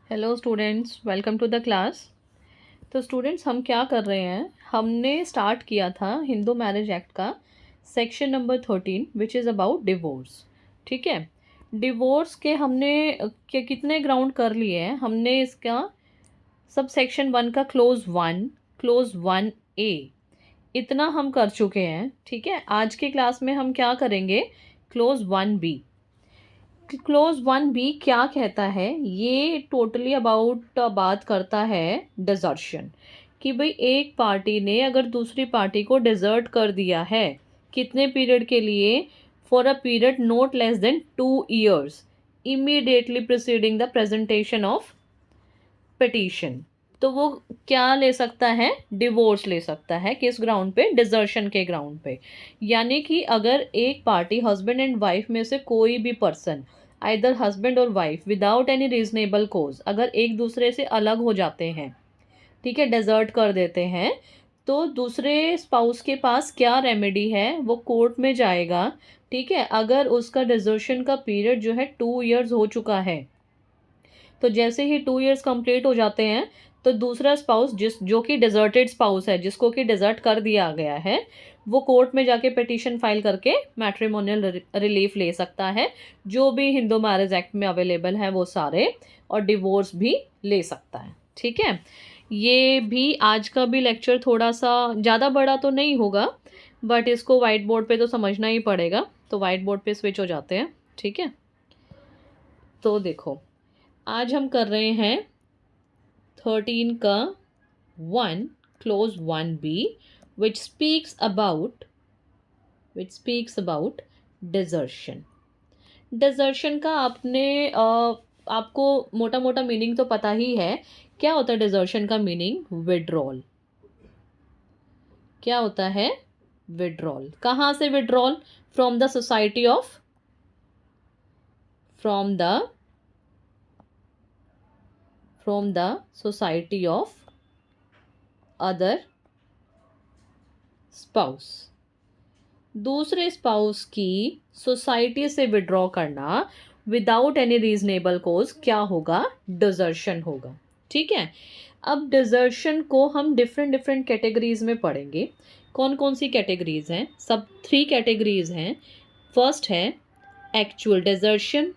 Hello students, welcome to the class. तो students, हम क्या कर रहे हैं, हमने स्टार्ट किया था हिंदू मैरिज एक्ट का section number 13 which is about divorce. ठीक है। डिवोर्स के हमने कितने ग्राउंड कर लिए हैं। हमने इसका सब सेक्शन 1 का क्लोज 1A इतना हम कर चुके हैं। ठीक है। आज के क्लास में हम क्या करेंगे, क्लोज 1B। क्लोज 1B क्या कहता है, ये टोटली अबाउट बात करता है डिजर्शन, कि भाई एक पार्टी ने अगर दूसरी पार्टी को डिजर्ट कर दिया है, कितने पीरियड के लिए, for a period not less than 2 years immediately preceding the presentation of petition. तो वो क्या ले सकता है, डिवोर्स ले सकता है। किस ग्राउंड पे, डिजर्शन के ग्राउंड पे। यानी कि अगर एक पार्टी हस्बैंड एंड वाइफ में से कोई भी पर्सन, आइदर हस्बैंड और वाइफ, विदाउट एनी रीजनेबल कोज अगर एक दूसरे से अलग हो जाते हैं, ठीक है, डेजर्ट कर देते हैं, तो दूसरे स्पाउस के पास क्या रेमेडी है, वो कोर्ट में जाएगा। ठीक है। अगर उसका डिजर्शन का पीरियड जो है 2 years हो चुका है, तो जैसे ही 2 years कंप्लीट हो जाते हैं, तो दूसरा स्पाउस जो कि डिजर्टेड स्पाउस है, जिसको कि डिजर्ट कर दिया गया है, वो कोर्ट में जाके पिटीशन फाइल करके मैट्रिमोनियल रिलीफ ले सकता है, जो भी हिंदू मैरिज एक्ट में अवेलेबल है वो सारे, और डिवोर्स भी ले सकता है। ठीक है। ये भी आज का भी लेक्चर थोड़ा सा ज़्यादा बड़ा तो नहीं होगा, बट इसको वाइट बोर्ड पे तो समझना ही पड़ेगा। तो वाइट बोर्ड पे स्विच हो जाते हैं। ठीक है। तो देखो, आज हम कर रहे हैं 13 का 1 close 1B which speaks about desertion। desertion का आपको मोटा मोटा मीनिंग तो पता ही है। क्या होता है desertion का मीनिंग? विड्रॉल। क्या होता है? विड्रॉल। कहाँ से withdrawal? From the society of, from the society of other spouse. दूसरे स्पाउस की सोसाइटी से विड्रॉ करना विदाउट एनी रीजनेबल कोज क्या होगा? डिजर्शन होगा। ठीक है। अब डिजर्शन को हम डिफरेंट डिफरेंट कैटेगरीज में पढ़ेंगे। कौन कौन सी कैटेगरीज हैं? सब 3 कैटेगरीज हैं। फर्स्ट है actual desertion,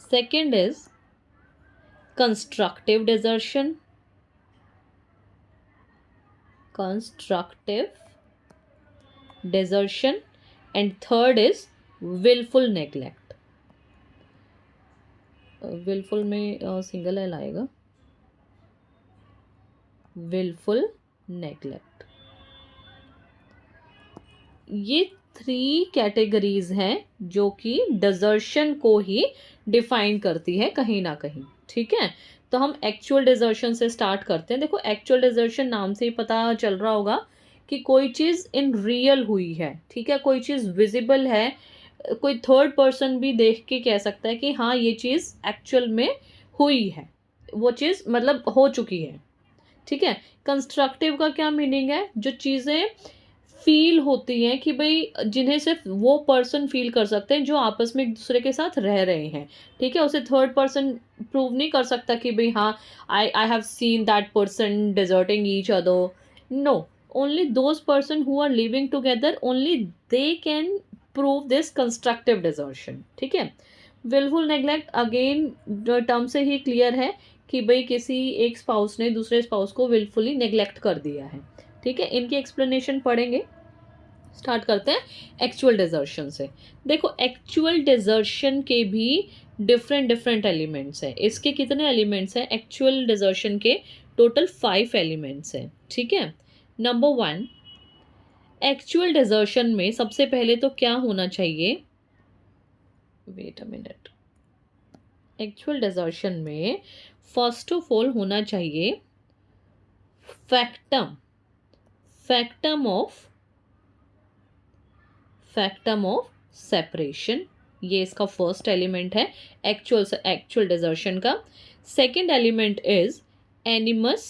second is constructive desertion, and third is wilful neglect. Wilful में सिंगल एल आएगा, विलफुल नेग्लेक्ट। ये 3 कैटेगरीज हैं जो कि डिजर्शन को ही डिफाइन करती है कहीं ना कहीं। ठीक है। तो हम एक्चुअल डिजर्शन से स्टार्ट करते हैं। देखो, एक्चुअल डिजर्शन नाम से ही पता चल रहा होगा कि कोई चीज़ इन रियल हुई है। ठीक है। कोई चीज़ विजिबल है, कोई थर्ड पर्सन भी देख के कह सकता है कि हाँ, ये चीज़ एक्चुअल में हुई है, वो चीज़ मतलब हो चुकी है। ठीक है। कंस्ट्रक्टिव का क्या मीनिंग है? जो चीज़ें फील होती हैं, कि भाई जिन्हें सिर्फ वो पर्सन फील कर सकते हैं जो आपस में एक दूसरे के साथ रह रहे हैं। ठीक है। उसे थर्ड पर्सन प्रूव नहीं कर सकता कि भाई हाँ, I have seen that person deserting each other. No, only those person who are living together, only they can prove this constructive desertion. ठीक है। विलफुल नेग्लेक्ट अगेन टर्म से ही क्लियर है कि भाई किसी एक स्पाउस ने दूसरे स्पाउस को विलफुली नेग्लेक्ट कर दिया है। ठीक है। इनकी एक्सप्लेनेशन पढ़ेंगे। स्टार्ट करते हैं एक्चुअल डिजर्शन से। देखो, एक्चुअल डिजर्शन के भी डिफरेंट डिफरेंट एलिमेंट्स हैं। इसके कितने एलिमेंट्स हैं एक्चुअल डिजर्शन के? टोटल 5 एलिमेंट्स हैं। ठीक है। नंबर 1, एक्चुअल डिजर्शन में सबसे पहले तो क्या होना चाहिए? Wait a minute. Actual desertion में फर्स्ट ऑफ ऑल होना चाहिए फैक्टम ऑफ सेपरेशन। ये इसका फर्स्ट एलिमेंट है एक्चुअल डिजर्शन का। Second element is animus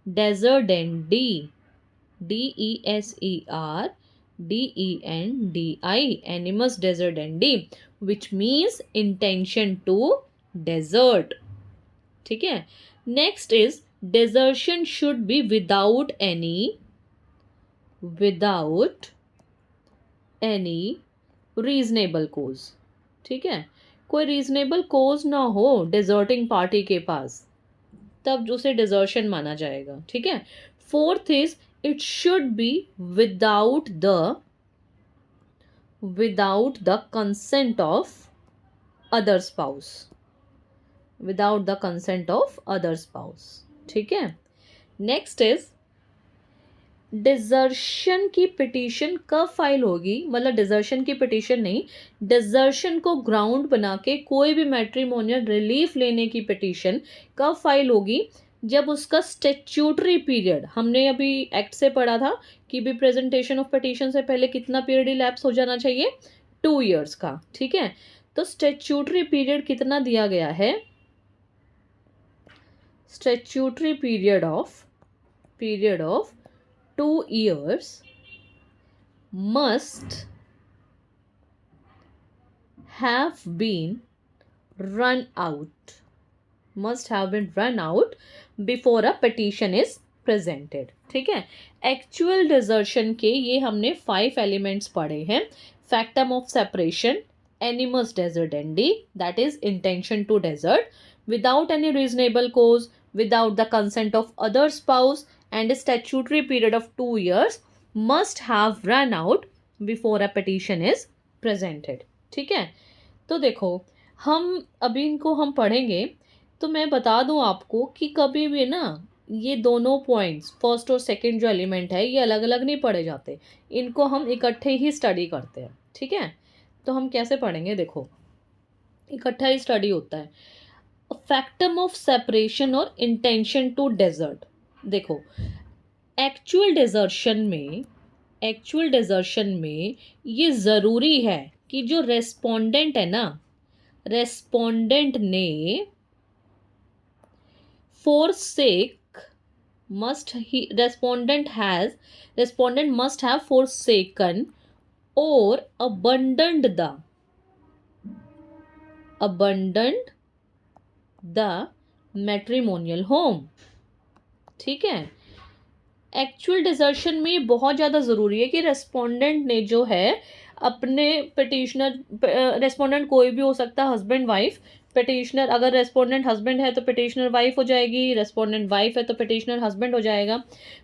deserendi, DESER DENDI, animus deserdendi, which means intention to desert. ठीक है. Next is desertion should be without any reasonable cause. ठीक है. कोई रीजनेबल कोज ना हो डिजर्टिंग पार्टी के पास, तब उसे डिजर्शन माना जाएगा. ठीक है. Fourth is it should be without the consent of other spouse. Without the consent of other spouse. ठीक है. नेक्स्ट इज डिजर्शन की पिटीशन कब फाइल होगी, मतलब डिजर्शन की पिटीशन नहीं, डिजर्शन को ग्राउंड बना के कोई भी मैट्रिमोनियल रिलीफ लेने की पिटीशन कब फाइल होगी, जब उसका स्टैट्यूटरी पीरियड, हमने अभी एक्ट से पढ़ा था कि भी प्रेजेंटेशन ऑफ पिटीशन से पहले कितना पीरियड इलैप्स हो जाना चाहिए, 2 years का. ठीक है. तो स्टैट्यूटरी पीरियड कितना दिया गया है, statutory period of 2 years must have been run out before a petition is presented. ठीक है. एक्चुअल डिजर्शन के ये हमने 5 एलिमेंट्स पढ़े हैं. Factum of separation, animus deserendi, that is intention to desert, without any reasonable cause, without the consent of other spouse, and a statutory period of 2 years must have run out before a petition is presented. ठीक है. तो देखो, हम अभी इनको हम पढ़ेंगे, तो मैं बता दूं आपको कि कभी भी ना ये दोनों पॉइंट्स, फर्स्ट और सेकंड जो एलिमेंट है, ये अलग अलग नहीं पढ़े जाते, इनको हम इकट्ठे ही स्टडी करते हैं. ठीक है. तो हम कैसे पढ़ेंगे, देखो इकट्ठा ही स्टडी होता है. फैक्टम ऑफ सेपरेशन और इंटेंशन टू डेजर्ट. देखो, एक्चुअल डिजर्शन में ये ज़रूरी है कि जो रेस्पोंडेंट है ना, रेस्पोंडेंट ने respondent must have forsaken or abandoned the matrimonial home. ठीक है. एक्चुअल डिजर्शन में बहुत ज़्यादा ज़रूरी है कि रेस्पोंडेंट ने जो है अपने पिटिशनर, रेस्पोंडेंट कोई भी हो सकता है, हस्बैंड वाइफ, पिटिशनर अगर रेस्पोंडेंट हस्बैंड है तो पिटिशनर वाइफ हो जाएगी, रेस्पोंडेंट वाइफ है तो पिटिशनर हस्बैंड हो जाएगा.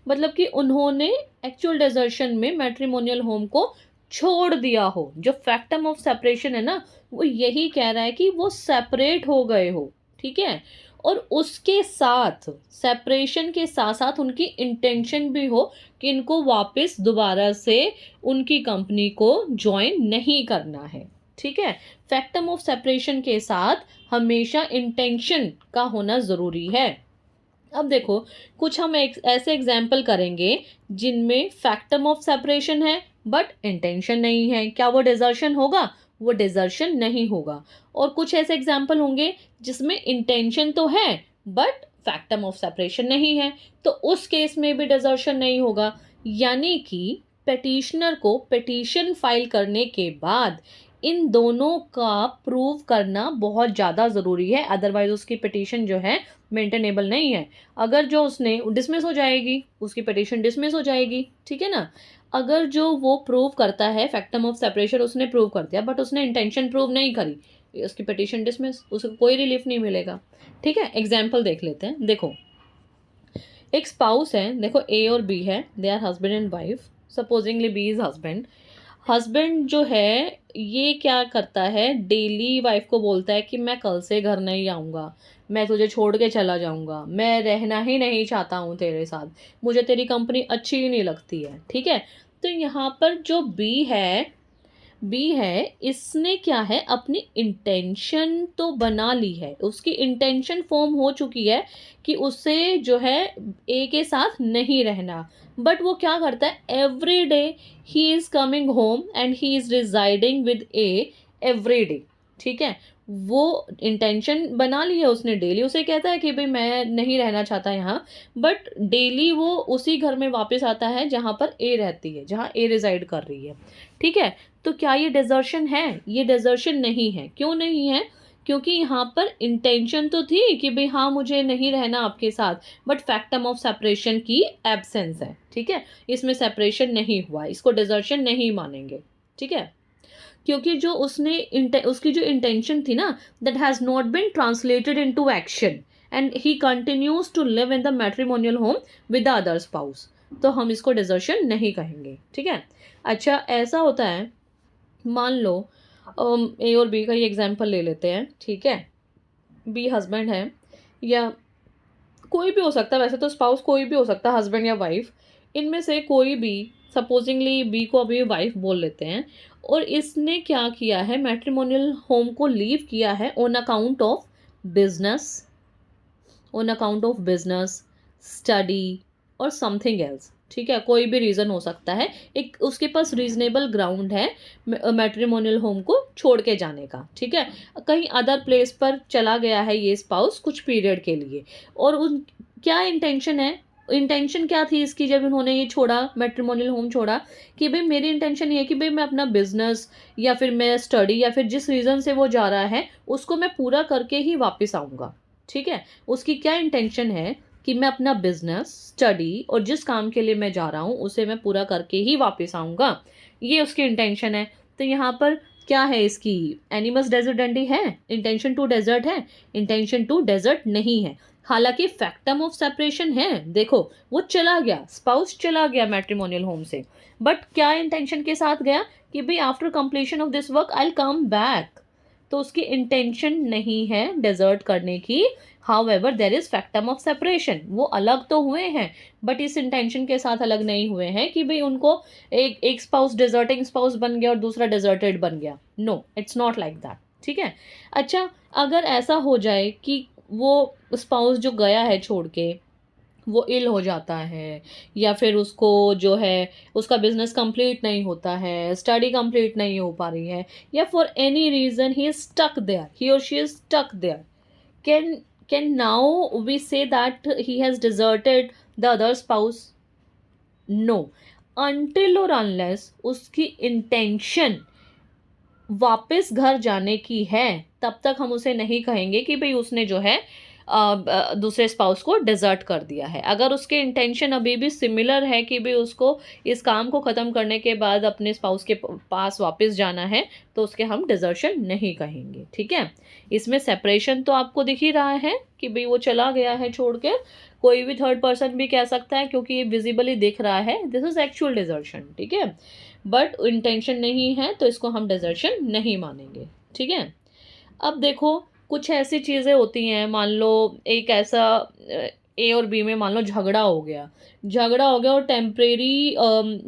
मतलब कि उन्होंने एक्चुअल डिजर्शन में मैट्रिमोनियल होम को छोड़ दिया हो. जो फैक्टम ऑफ सेपरेशन है ना, वो यही कह रहा है कि वो सेपरेट हो गए हो. ठीक है. और उसके साथ, सेपरेशन के साथ साथ उनकी इंटेंशन भी हो कि इनको वापस दोबारा से उनकी कंपनी को ज्वाइन नहीं करना है. ठीक है. फैक्टम ऑफ सेपरेशन के साथ हमेशा इंटेंशन का होना ज़रूरी है. अब देखो, कुछ हम ऐसे एग्जाम्पल करेंगे जिनमें फैक्टम ऑफ सेपरेशन है बट इंटेंशन नहीं है. क्या वो डिजर्शन होगा? वो डिजर्शन नहीं होगा. और कुछ ऐसे एग्जाम्पल होंगे जिसमें इंटेंशन तो है बट फैक्टम ऑफ सेपरेशन नहीं है, तो उस केस में भी डिजर्शन नहीं होगा. यानी कि पिटिशनर को पिटीशन फाइल करने के बाद इन दोनों का प्रूव करना बहुत ज़्यादा ज़रूरी है, अदरवाइज उसकी पिटीशन जो है मेंटेनेबल नहीं है. अगर जो उसने डिसमिस हो जाएगी, उसकी पिटीशन डिसमिस हो जाएगी. ठीक है ना. अगर जो वो प्रूव करता है फैक्टम ऑफ सेपरेशन, उसने प्रूव कर दिया बट उसने इंटेंशन प्रूव नहीं करी, उसकी पिटीशन डिसमिस, उसको कोई रिलीफ नहीं मिलेगा. ठीक है. एग्जाम्पल देख लेते हैं. देखो, एक स्पाउस है, देखो ए और बी है, they are husband and wife. Supposingly B is husband. Husband जो है ये क्या करता है, डेली वाइफ को बोलता है कि मैं कल से घर नहीं आऊँगा, मैं तुझे छोड़ के चला जाऊँगा, मैं रहना ही नहीं चाहता हूँ तेरे साथ, मुझे तेरी कंपनी अच्छी ही नहीं लगती है. ठीक है. तो यहाँ पर जो बी है इसने क्या है, अपनी इंटेंशन तो बना ली है, उसकी इंटेंशन फॉर्म हो चुकी है कि उसे जो है ए के साथ नहीं रहना. बट वो क्या करता है, every day he is coming home and he is residing with A every day. ठीक है. वो इंटेंशन बना ली है उसने, डेली उसे कहता है कि भाई मैं नहीं रहना चाहता यहाँ, बट डेली वो उसी घर में वापस आता है जहाँ पर ए रहती है, जहाँ ए रिजाइड कर रही है। ठीक है, तो क्या ये डेजर्शन है? ये डेजर्शन नहीं है। क्यों नहीं है? क्योंकि यहाँ पर इंटेंशन तो थी कि भाई हाँ मुझे नहीं रहना आपके साथ, बट फैक्टम ऑफ सेपरेशन की एब्सेंस है। ठीक है, इसमें सेपरेशन नहीं हुआ, इसको डेजर्शन नहीं मानेंगे। ठीक है, क्योंकि जो उसकी जो इंटेंशन थी ना, that has not been translated into action and he continues to live in the matrimonial home with the other spouse, तो हम इसको डिजर्शन नहीं कहेंगे। ठीक है, अच्छा ऐसा होता है, मान लो ए और बी का ही एग्जाम्पल ले लेते हैं। ठीक है, बी हस्बैंड है, या कोई भी हो सकता है, वैसे तो स्पाउस कोई भी हो सकता है, हस्बैंड या वाइफ, इनमें से कोई भी, सपोजिंगली बी को अभी वाइफ बोल लेते हैं, और इसने क्या किया है, मैट्रिमोनियल होम को लीव किया है on account of business, on account of business, study और समथिंग एल्स। ठीक है, कोई भी रीज़न हो सकता है, एक उसके पास रीजनेबल ग्राउंड है मैट्रिमोनियल होम को छोड़ के जाने का। ठीक है, कहीं अदर प्लेस पर चला गया है ये स्पाउस कुछ पीरियड के लिए, और उन क्या इंटेंशन है, इंटेंशन क्या थी इसकी जब इन्होंने ये छोड़ा, मैट्रिमोनियल होम छोड़ा, कि भाई मेरी इंटेंशन ये है कि भाई मैं अपना बिजनेस या फिर मैं स्टडी या फिर जिस रीज़न से वो जा रहा है उसको मैं पूरा करके ही वापस आऊँगा। ठीक है, उसकी क्या इंटेंशन है कि मैं अपना बिजनेस, स्टडी और जिस काम के लिए मैं जा रहा हूँ उसे मैं पूरा करके ही वापस आऊँगा, ये उसकी इंटेंशन है। तो यहाँ पर क्या है इसकी, एनिमस डेजर्टेंडी है, इंटेंशन टू डेजर्ट है? इंटेंशन टू डेजर्ट नहीं है, हालांकि फैक्टम ऑफ सेपरेशन है। देखो वो चला गया, स्पाउस चला गया मैट्रिमोनियल होम से, बट क्या इंटेंशन के साथ गया कि भाई after completion of this work I will come back, तो उसकी इंटेंशन नहीं है डेजर्ट करने की। However there is factum of separation, वो अलग तो हुए हैं बट इस इंटेंशन के साथ अलग नहीं हुए हैं कि भाई उनको एक स्पाउस डिजर्टिंग स्पाउस बन गया और दूसरा डिजर्टेड बन गया। No, it's not like that. ठीक है, अच्छा अगर ऐसा हो जाए कि वो स्पाउस जो गया है छोड़ के वो इल हो जाता है, या फिर उसको जो है उसका बिजनेस कंप्लीट नहीं होता है, स्टडी कंप्लीट नहीं हो पा रही है, या for any reason he is stuck there, he और she is stuck there, can can now we say that he has deserted the other spouse? No, until और अनलेस उसकी इंटेंशन वापस घर जाने की है तब तक हम उसे नहीं कहेंगे कि भाई उसने जो है दूसरे स्पाउस को डिजर्ट कर दिया है। अगर उसके इंटेंशन अभी भी सिमिलर है कि भाई उसको इस काम को ख़त्म करने के बाद अपने स्पाउस के पास वापस जाना है, तो उसके हम डिजर्शन नहीं कहेंगे। ठीक है, इसमें सेपरेशन तो आपको दिख ही रहा है कि भाई वो चला गया है छोड़ के, कोई भी थर्ड पर्सन भी कह सकता है क्योंकि ये विजिबली दिख रहा है, दिस इज एक्चुअल डिजर्शन। ठीक है, बट इंटेंशन नहीं है तो इसको हम डिजर्शन नहीं मानेंगे। ठीक है, अब देखो कुछ ऐसी चीज़ें होती हैं, मान लो एक ऐसा ए और बी में मान लो झगड़ा हो गया और टेम्परेरी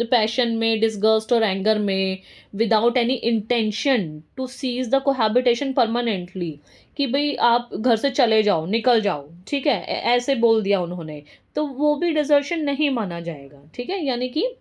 पैशन में, डिस्गस्ट और एंगर में, without any intention to cease the cohabitation permanently, कि भाई आप घर से चले जाओ, निकल जाओ। ठीक है, ऐसे बोल दिया उन्होंने, तो वो भी डिजर्शन नहीं माना जाएगा। ठीक है, यानी कि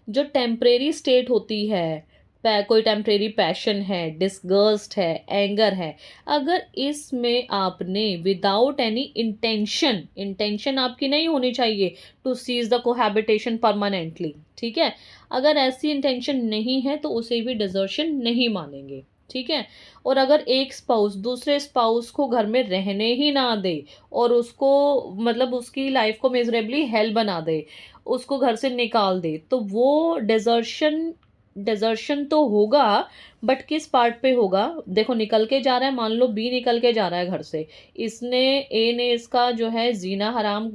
जो टेम्परेरी स्टेट होती है, कोई टेम्परेरी पैशन है, डिस्गस्ट है, एंगर है, अगर इसमें आपने विदाउट एनी इंटेंशन, इंटेंशन आपकी नहीं होनी चाहिए to cease the cohabitation permanently. ठीक है, अगर ऐसी इंटेंशन नहीं है तो उसे भी डिजर्शन नहीं मानेंगे। ठीक है, और अगर एक स्पाउस दूसरे स्पाउस को घर में रहने ही ना दे और उसको मतलब उसकी लाइफ को मिजरेबली हेल बना दे, उसको घर से निकाल दे, तो वो डेजर्शन, डेजर्शन तो होगा, बट किस पार्ट पे होगा? देखो निकल के जा रहा है, मान लो बी निकल के जा रहा है घर से, इसने ए ने इसका जो है जीना हराम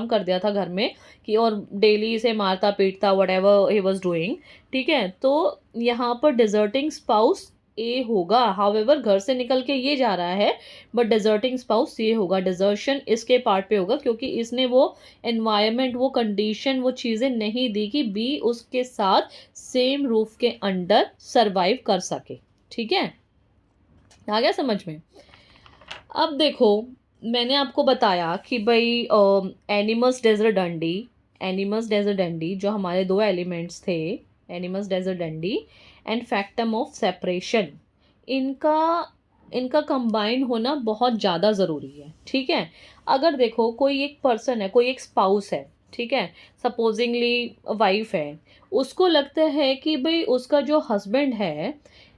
कर दिया था घर में, कि और डेली इसे मारता पीटता, whatever he was doing. ठीक है, तो यहाँ पर डिजर्टिंग स्पाउस ए होगा। हाउएवर घर से निकल के ये जा रहा है, बट डिजर्टिंग स्पाउस ये होगा, डिजर्शन इसके पार्ट पे होगा, क्योंकि इसने वो एनवायरनमेंट, वो कंडीशन, वो चीज़ें नहीं दी कि बी उसके साथ सेम रूफ के अंडर सरवाइव कर सके। ठीक है, आ गया समझ में? अब देखो मैंने आपको बताया कि भाई एनिमस डेजर्डेंडी जो हमारे दो एलिमेंट्स थे, एनिमस deserendi and factum of separation, इनका इनका कंबाइन होना बहुत ज़्यादा ज़रूरी है, ठीक है। अगर देखो कोई एक पर्सन है, कोई एक स्पाउस है, ठीक है, सपोजिंगली वाइफ है, उसको लगता है कि भाई उसका जो हस्बैंड है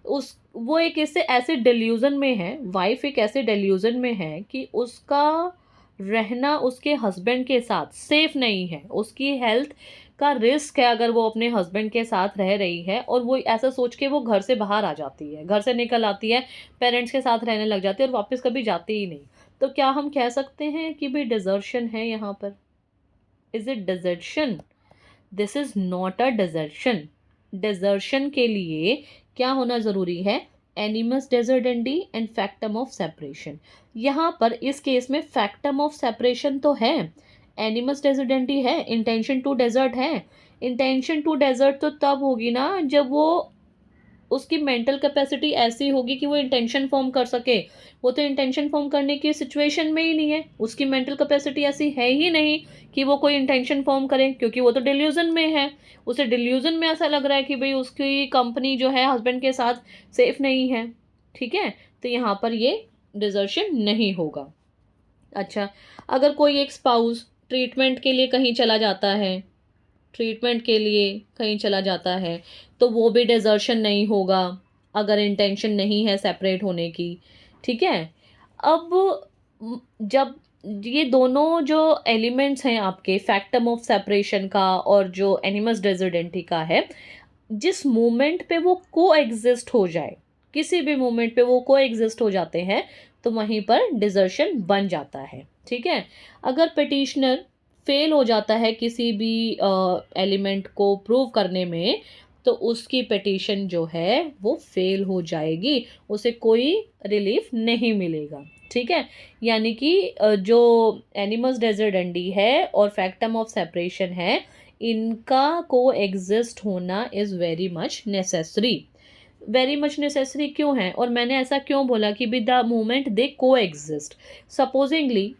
उस वो एक ऐसे डिल्यूजन में है, वाइफ एक ऐसे डिल्यूजन में है कि उसका रहना उसके हस्बैंड के साथ सेफ नहीं है, उसकी हेल्थ का रिस्क है अगर वो अपने हस्बैंड के साथ रह रही है, और वो ऐसा सोच के वो घर से बाहर आ जाती है, घर से निकल आती है, पेरेंट्स के साथ रहने लग जाती है और वापस कभी जाती ही नहीं। तो क्या हम कह सकते हैं कि भाई डिजर्शन है यहाँ पर? Is it desertion? This is not a desertion. Desertion के लिए क्या होना ज़रूरी है? Animus deserendi and factum of separation. यहाँ पर इस केस में फैक्टम ऑफ सेपरेशन तो है, एनिमस डेजर्डेंडी है, इंटेंशन टू डेजर्ट है। इंटेंशन टू डेजर्ट तो तब होगी ना जब वो उसकी मेंटल कैपेसिटी ऐसी होगी कि वो इंटेंशन फॉर्म कर सके। वो तो इंटेंशन फॉर्म करने की सिचुएशन में ही नहीं है, उसकी मेंटल कैपेसिटी ऐसी है ही नहीं कि वो कोई इंटेंशन फॉर्म करे, क्योंकि वो तो डिल्यूजन में है। उसे डिल्यूजन में ऐसा लग रहा है कि भाई उसकी कंपनी जो है हस्बैंड के साथ सेफ नहीं है, ठीक है। तो यहाँ पर ये डिजर्शन नहीं होगा। अच्छा, अगर कोई एक स्पाउस ट्रीटमेंट के लिए कहीं चला जाता है, ट्रीटमेंट के लिए कहीं चला जाता है, तो वो भी डिजर्शन नहीं होगा अगर इंटेंशन नहीं है सेपरेट होने की, ठीक है। अब जब ये दोनों जो एलिमेंट्स हैं आपके फैक्टम ऑफ सेपरेशन का और जो एनिमस डेजर्डेंटी का है, जिस मोमेंट पे वो को एग्जिस्ट हो जाए, किसी भी मोमेंट पे वो को एग्जिस्ट हो जाते हैं, तो वहीं पर डिजर्शन बन जाता है, ठीक है। अगर पिटिशनर फेल हो जाता है किसी भी एलिमेंट को प्रूव करने में, तो उसकी पिटीशन जो है वो फेल हो जाएगी, उसे कोई रिलीफ नहीं मिलेगा, ठीक है। यानी कि जो एनिमस डेजर्डेंडी है और फैक्टम ऑफ सेपरेशन है, इनका को एग्जिस्ट होना is very much necessary. Very much necessary क्यों है, और मैंने ऐसा क्यों बोला कि विद द मोमेंट दे को एग्जिस्ट। सपोजिंगली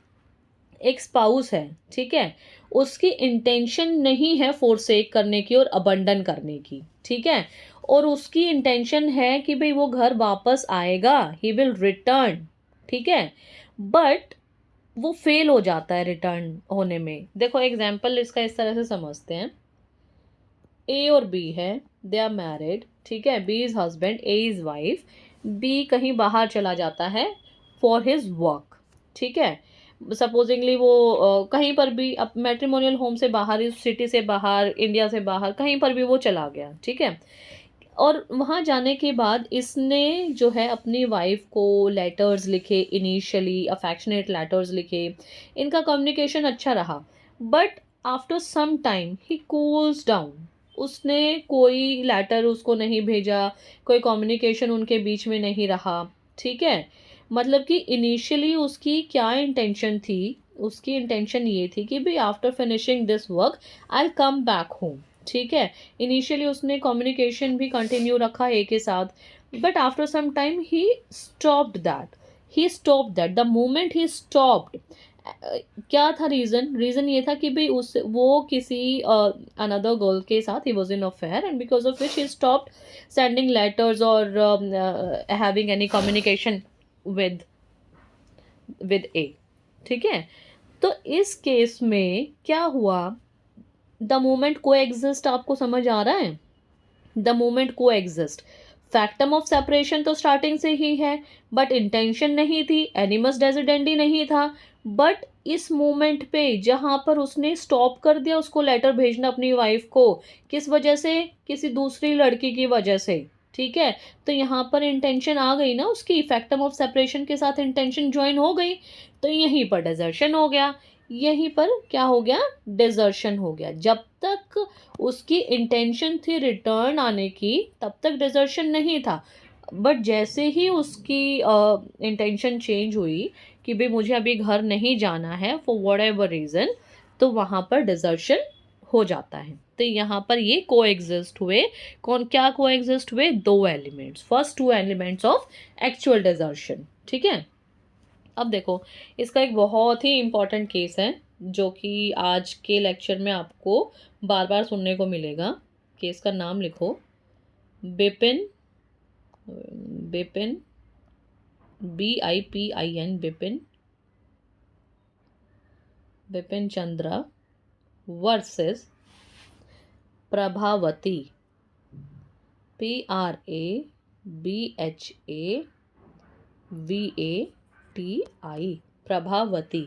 एक स्पाउस है, ठीक है, उसकी इंटेंशन नहीं है फोरसेक करने की और अबंडन करने की, ठीक है, और उसकी इंटेंशन है कि भाई वो घर वापस आएगा, ही विल रिटर्न, ठीक है, बट वो फेल हो जाता है रिटर्न होने में। देखो एग्जाम्पल इसका इस तरह से समझते हैं, ए और बी है, दे आर मैरिड, ठीक है, B is husband, A is wife. B कहीं बाहर चला जाता है फॉर हिज वर्क, ठीक है, सपोजिंगली वो कहीं पर भी अब मैट्रिमोनियल होम से बाहर, इस सिटी से बाहर, इंडिया से बाहर कहीं पर भी वो चला गया, ठीक है। और वहाँ जाने के बाद इसने जो है अपनी वाइफ को लेटर्स लिखे, इनिशियली अफेक्शनेट लेटर्स लिखे, इनका कम्युनिकेशन अच्छा रहा, but after some time he cools down. उसने कोई लेटर उसको नहीं भेजा, कोई कम्युनिकेशन उनके बीच में नहीं रहा, ठीक है। मतलब कि इनिशियली उसकी क्या इंटेंशन थी? उसकी इंटेंशन ये थी कि भाई after finishing this work I come back home, ठीक है। इनिशियली उसने कम्युनिकेशन भी कंटिन्यू रखा ए के साथ, but after some time he stopped that, the moment he stopped. क्या था रीज़न? रीज़न ये था कि भाई उस वो किसी अनदर गर्ल के साथ he was in affair, and because of which he stopped sending letters और हैविंग एनी कम्युनिकेशन विद ए, ठीक है। तो इस केस में क्या हुआ? द मोमेंट को एग्जिस्ट, आपको समझ आ रहा है? द मोमेंट को एग्जिस्ट, फैक्टम ऑफ सेपरेशन तो स्टार्टिंग से ही है, बट इंटेंशन नहीं थी, एनिमस डेजिडेंडी नहीं था, बट इस मोमेंट पे जहां पर उसने स्टॉप कर दिया उसको लेटर भेजना अपनी वाइफ को, किस वजह से? किसी दूसरी लड़की की वजह से, ठीक है। तो यहाँ पर इंटेंशन आ गई ना उसकी, फैक्टम ऑफ सेपरेशन के साथ इंटेंशन ज्वाइन हो गई, तो यहीं पर डिजर्शन हो गया। यहीं पर क्या हो गया? डिजर्शन हो गया। जब तक उसकी इंटेंशन थी रिटर्न आने की, तब तक डिजर्शन नहीं था, बट जैसे ही उसकी इंटेंशन चेंज हुई कि भाई मुझे अभी घर नहीं जाना है फॉर वॉट एवर रीज़न, तो वहाँ पर डिजर्शन हो जाता है। तो यहाँ पर ये को एग्जिस्ट हुए, कौन क्या को एग्जिस्ट हुए? दो elements, first two elements of actual desertion, ठीक है। अब देखो इसका एक बहुत ही इम्पॉर्टेंट केस है जो कि आज के लेक्चर में आपको बार बार सुनने को मिलेगा। केस का नाम लिखो, Bipin Bipin BIPIN, Bipin Chandra versus Prabhavati, PRABHAVATI, Prabhavati.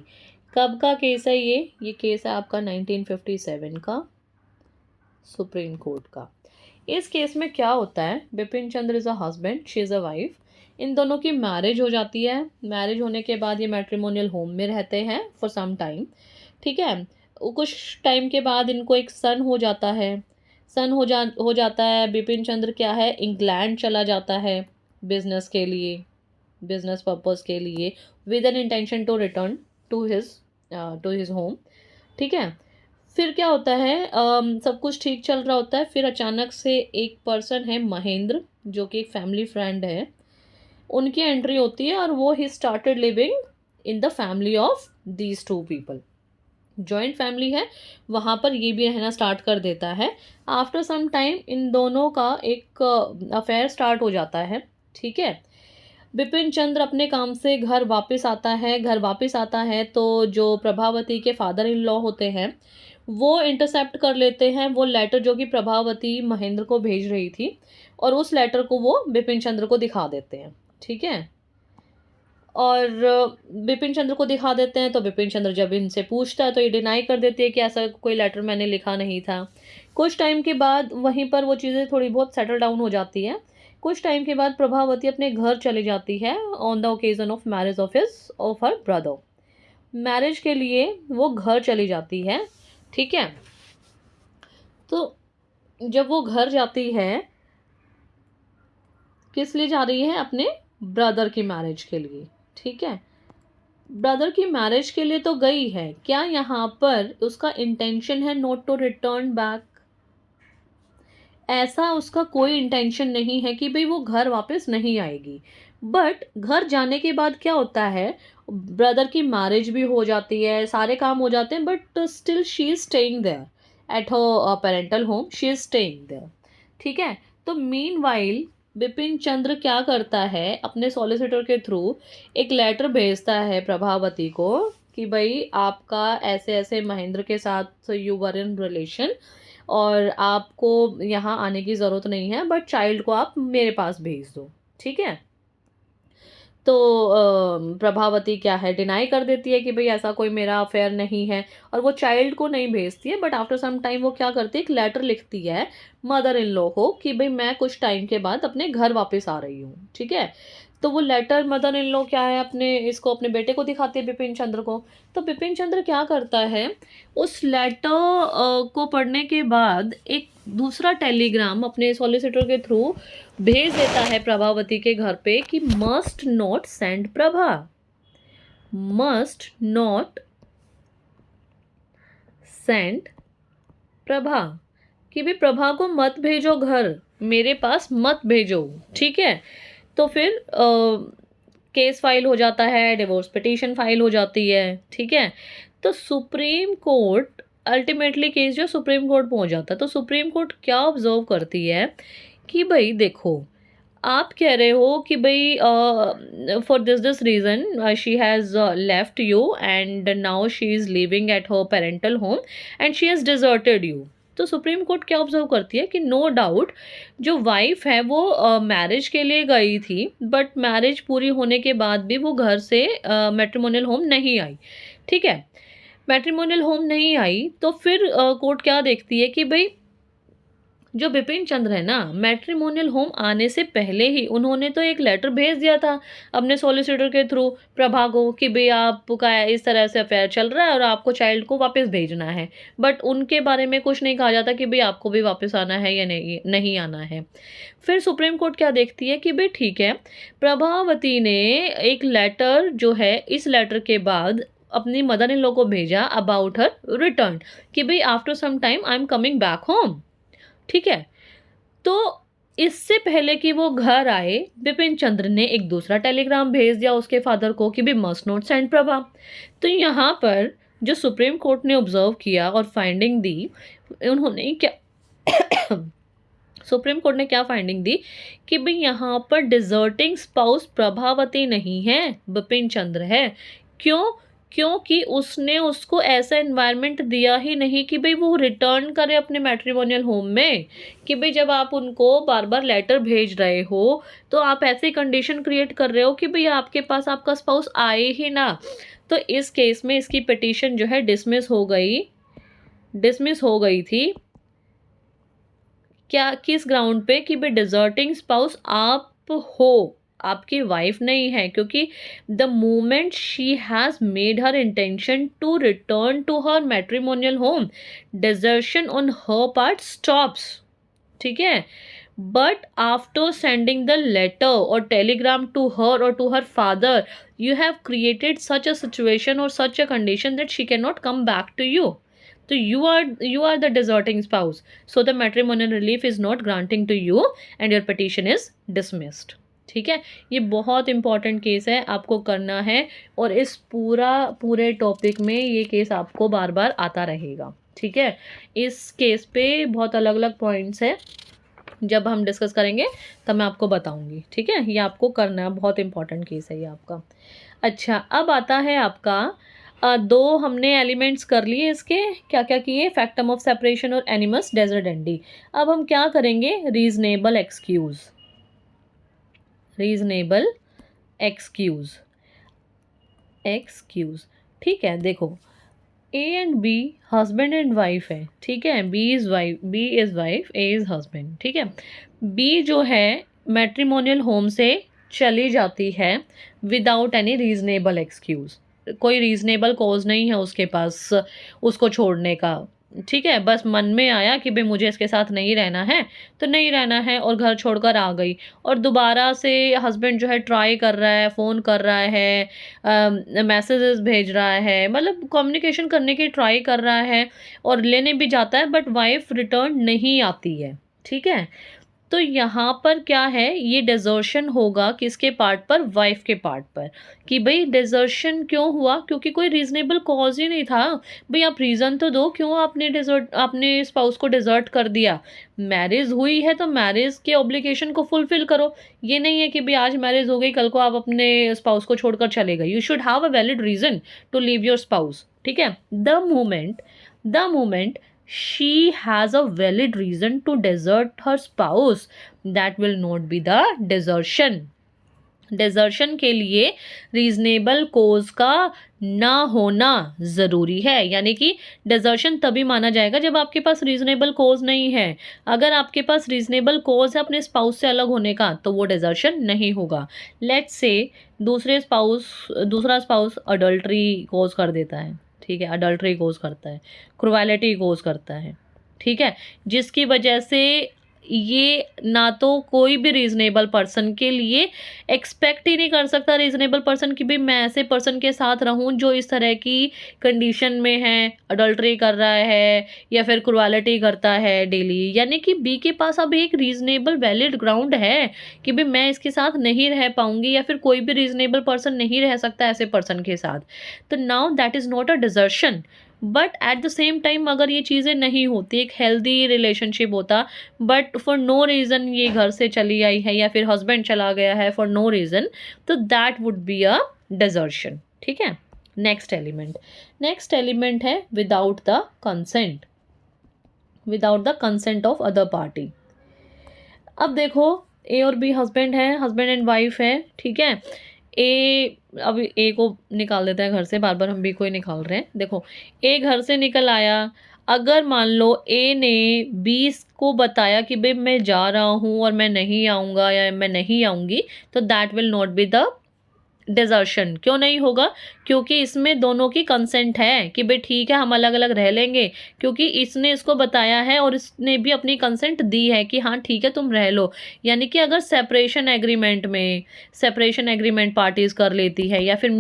कब का केस है ये केस है आपका 1957 का, सुप्रीम कोर्ट का। इस केस में क्या होता है, Bipin Chandra is a husband, she is a wife. इन दोनों की मैरिज हो जाती है। मैरिज होने के बाद ये मैट्रिमोनियल होम में रहते हैं फॉर सम टाइम, ठीक है। कुछ टाइम के बाद इनको एक सन हो जाता है। सन हो जाता है। बिपिन चंद्र क्या है, इंग्लैंड चला जाता है बिजनेस के लिए, बिजनेस पर्पस के लिए, with an intention to return to his home, ठीक है। फिर क्या होता है, सब कुछ ठीक चल रहा होता है। फिर अचानक से एक पर्सन है महेंद्र, जो कि एक फैमिली फ्रेंड है, उनकी एंट्री होती है और वो he started living in the family of these two people. Joint family है, वहाँ पर ये भी रहना स्टार्ट कर देता है। आफ्टर सम टाइम इन दोनों का एक अफेयर स्टार्ट हो जाता है, ठीक है। बिपिन चंद्र अपने काम से घर वापस आता है तो जो प्रभावती के फादर इन लॉ होते हैं वो इंटरसेप्ट कर लेते हैं वो लेटर जो कि प्रभावती महेंद्र को भेज रही थी, और उस लेटर को वो बिपिन चंद्र को दिखा देते हैं, ठीक है। और बिपिन चंद्र को दिखा देते हैं तो बिपिन चंद्र जब इनसे पूछता है तो ये डिनाई कर देती है कि ऐसा कोई लेटर मैंने लिखा नहीं था। कुछ टाइम के बाद वहीं पर वो चीज़ें थोड़ी बहुत सेटल डाउन हो जाती हैं। कुछ टाइम के बाद प्रभावती अपने घर चली जाती है on the occasion of marriage of her brother. Marriage के लिए वो घर चली जाती है, ठीक है। तो जब वो घर जाती है, किस लिए जा रही है, अपने ब्रदर की मैरिज के लिए, ठीक है। ब्रदर की मैरिज के लिए तो गई है, क्या यहाँ पर उसका इंटेंशन है नॉट टू रिटर्न बैक? ऐसा उसका कोई इंटेंशन नहीं है कि भाई वो घर वापस नहीं आएगी। बट घर जाने के बाद क्या होता है, ब्रदर की मैरिज भी हो जाती है, सारे काम हो जाते हैं, but still she is staying there at her parental home, she is staying there, ठीक है। तो मीनवाइल बिपिन चंद्र क्या करता है, अपने सॉलिसिटर के थ्रू एक लेटर भेजता है प्रभावती को कि भाई आपका ऐसे ऐसे महेंद्र के साथ यू वर इन रिलेशन और आपको यहाँ आने की ज़रूरत नहीं है, बट चाइल्ड को आप मेरे पास भेज दो, ठीक है। तो प्रभावती क्या है, डिनाई कर देती है कि भाई ऐसा कोई मेरा अफेयर नहीं है, और वो चाइल्ड को नहीं भेजती है। बट आफ्टर सम टाइम वो क्या करती है, एक लेटर लिखती है मदर इन लॉ को कि भाई मैं कुछ टाइम के बाद अपने घर वापस आ रही हूँ, ठीक है। तो वो लेटर मदर इन लॉ क्या है, अपने बेटे को दिखाती है, बिपिन चंद्र को। तो बिपिन चंद्र क्या करता है, उस लेटर को पढ़ने के बाद एक दूसरा टेलीग्राम अपने सॉलिसिटर के थ्रू भेज देता है प्रभावती के घर पे कि must not send Prabha, must not send Prabha, कि भी प्रभा को मत भेजो घर, मेरे पास मत भेजो, ठीक है। तो फिर केस फाइल हो जाता है, डिवोर्स पिटीशन फाइल हो जाती है, ठीक है। तो सुप्रीम कोर्ट अल्टीमेटली केस जो सुप्रीम कोर्ट पहुंच जाता है, तो सुप्रीम कोर्ट क्या ऑब्जर्व करती है कि भाई देखो, आप कह रहे हो कि भाई for this reason she has left you and now she is living at her parental home and she has deserted you. तो सुप्रीम कोर्ट क्या ऑब्जर्व करती है कि नो डाउट जो वाइफ है वो मैरिज के लिए गई थी, बट मैरिज पूरी होने के बाद भी वो घर से मैट्रिमोनियल होम नहीं आई, ठीक है। मैट्रिमोनियल होम नहीं आई तो फिर कोर्ट क्या देखती है कि भाई जो बिपिन चंद्र है ना, मैट्रिमोनियल होम आने से पहले ही उन्होंने तो एक लेटर भेज दिया था अपने सॉलिसिटर के थ्रू प्रभा को कि भाई आपका इस तरह से अफेयर चल रहा है और आपको चाइल्ड को वापस भेजना है। बट उनके बारे में कुछ नहीं कहा जाता कि भाई आपको भी वापस आना है या नहीं आना है। फिर सुप्रीम कोर्ट क्या देखती है कि भाई ठीक है, प्रभावती ने एक लेटर जो है, इस लेटर के बाद अपनी मदर इन लॉ को भेजा अबाउट हर रिटर्न कि भाई after some time I am coming back home, ठीक है। तो इससे पहले कि वो घर आए, बिपिन चंद्र ने एक दूसरा टेलीग्राम भेज दिया उसके फादर को कि B must not send Prabha. तो यहाँ पर जो सुप्रीम कोर्ट ने ऑब्जर्व किया और फाइंडिंग दी, उन्होंने क्या सुप्रीम कोर्ट ने क्या फाइंडिंग दी कि भाई यहाँ पर डिजर्टिंग स्पाउस प्रभावती नहीं है, बिपिन चंद्र है। क्यों? क्योंकि उसने उसको ऐसा एनवायरनमेंट दिया ही नहीं कि भाई वो रिटर्न करे अपने मैट्रिमोनियल होम में, कि भाई जब आप उनको बार बार लेटर भेज रहे हो तो आप ऐसी कंडीशन क्रिएट कर रहे हो कि भाई आपके पास आपका स्पाउस आए ही ना। तो इस केस में इसकी पिटीशन जो है डिसमिस हो गई थी। क्या, किस ग्राउंड पे? कि भाई डिजर्टिंग स्पाउस आप हो, आपकी वाइफ नहीं है, क्योंकि the moment she has made her intention to return to her matrimonial home, desertion on her part stops. ठीक है, but after sending the letter और टेलीग्राम टू हर और to her father, you have created such a situation or such a condition that she cannot come back to you. So you are the deserting spouse, so the matrimonial relief is not granting to you and your petition is dismissed. ठीक है, ये बहुत important case है, आपको करना है, और इस पूरे टॉपिक में ये केस आपको बार बार आता रहेगा। ठीक है, इस केस पे बहुत अलग अलग पॉइंट्स है, जब हम डिस्कस करेंगे तब मैं आपको बताऊंगी। ठीक है, ये आपको करना है, बहुत इंपॉर्टेंट केस है ये आपका। अच्छा, अब आता है आपका दो हमने एलिमेंट्स कर लिए इसके, क्या क्या किए? फैक्टम ऑफ सेपरेशन और एनिमस डेजर्डेंडी। अब हम क्या करेंगे? Reasonable excuse. ठीक है, देखो A and B husband and wife है। ठीक है, B is wife, A is husband. ठीक है, बी जो है मैट्रिमोनियल होम से चली जाती है विदाउट एनी रीजनेबल एक्सक्यूज़, कोई रीजनेबल कॉज नहीं है उसके पास उसको छोड़ने का। ठीक है, बस मन में आया कि भाई मुझे इसके साथ नहीं रहना है तो नहीं रहना है, और घर छोड़कर आ गई, और दोबारा से हस्बैंड जो है ट्राई कर रहा है, फ़ोन कर रहा है, मैसेजेस भेज रहा है, मतलब कम्युनिकेशन करने की ट्राई कर रहा है और लेने भी जाता है, बट वाइफ रिटर्न नहीं आती है। ठीक है, तो यहाँ पर क्या है, ये डिजर्शन होगा किसके पार्ट पर? वाइफ के पार्ट पर। कि भाई डिजर्शन क्यों हुआ? क्योंकि कोई रीजनेबल कॉज ही नहीं था। भाई आप रीज़न तो दो, क्यों आपने स्पाउस को डिजर्ट कर दिया? मैरिज हुई है तो मैरिज के ऑब्लिगेशन को फुलफिल करो। ये नहीं है कि भाई आज मैरिज हो गई, कल को आप अपने स्पाउस को छोड़कर चले गए। You should have a valid reason to leave your spouse. ठीक है, the moment she has a valid reason to desert her spouse, that will not be the desertion. Desertion के लिए रीजनेबल कोज का ना होना ज़रूरी है, यानी कि डिजर्शन तभी माना जाएगा जब आपके पास रीजनेबल कोज नहीं है। अगर आपके पास रीजनेबल कोज है अपने स्पाउस से अलग होने का तो वो डिजर्शन नहीं होगा। लेट्स से दूसरा स्पाउस अडल्ट्री कोज कर देता है। ठीक है, अडल्ट्री कोज करता है, क्रुएलिटी कोज करता है। ठीक है, जिसकी वजह से ये ना तो कोई भी रीजनेबल पर्सन के लिए एक्सपेक्ट ही नहीं कर सकता, रीजनेबल पर्सन की भी मैं ऐसे पर्सन के साथ रहूं जो इस तरह की कंडीशन में है, अडल्ट्री कर रहा है या फिर क्रुएलिटी करता है डेली। यानी कि बी के पास अब एक रीजनेबल वैलिड ग्राउंड है कि भाई मैं इसके साथ नहीं रह पाऊंगी, या फिर कोई भी रीजनेबल पर्सन नहीं रह सकता ऐसे पर्सन के साथ। तो now that is not a desertion. But at the same time अगर ये चीज़ें नहीं होती, एक हेल्दी रिलेशनशिप होता, बट फॉर नो रीज़न ये घर से चली आई है या फिर हस्बैंड चला गया है फॉर नो रीज़न, तो that would be a desertion. ठीक है, नेक्स्ट एलिमेंट है without the consent of other party. अब देखो ए और बी हस्बैंड एंड वाइफ है। ठीक है, अब ए को निकाल देता है घर से, बार बार हम बी को ही निकाल रहे हैं। देखो ए घर से निकल आया, अगर मान लो ए ने बी को बताया कि भाई मैं जा रहा हूँ और मैं नहीं आऊँगा या मैं नहीं आऊँगी, तो that will not be the desertion. क्यों नहीं होगा? क्योंकि इसमें दोनों की कंसेंट है कि भाई ठीक है हम अलग अलग रह लेंगे, क्योंकि इसने इसको बताया है और इसने भी अपनी कंसेंट दी है कि हाँ ठीक है तुम रह लो। यानी कि अगर सेपरेशन एग्रीमेंट पार्टीज कर लेती है, या फिर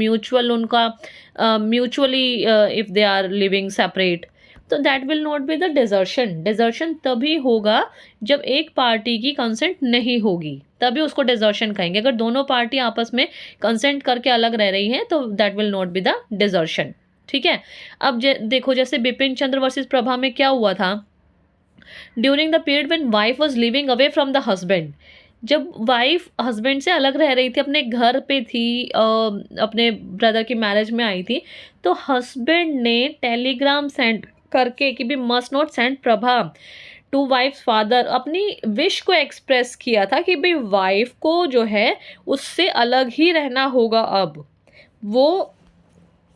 mutually if they are living separate, तो that will not be the desertion. Desertion तभी होगा जब एक पार्टी की कंसेंट नहीं होगी, तभी उसको डिजर्शन कहेंगे। अगर दोनों पार्टी आपस में कंसेंट करके अलग रह रही हैं तो that will not be the desertion. ठीक है, अब देखो जैसे बिपिन चंद्र वर्सेस प्रभा में क्या हुआ था, during the period when wife was living away from the husband. जब वाइफ हस्बैंड से अलग रह रही थी, अपने घर पे थी, अपने ब्रदर की मैरिज में आई थी, तो हस्बैंड ने टेलीग्राम सेंड करके कि B must not send Prabha to wife father, अपनी विश को एक्सप्रेस किया था कि भाई वाइफ को जो है उससे अलग ही रहना होगा। अब वो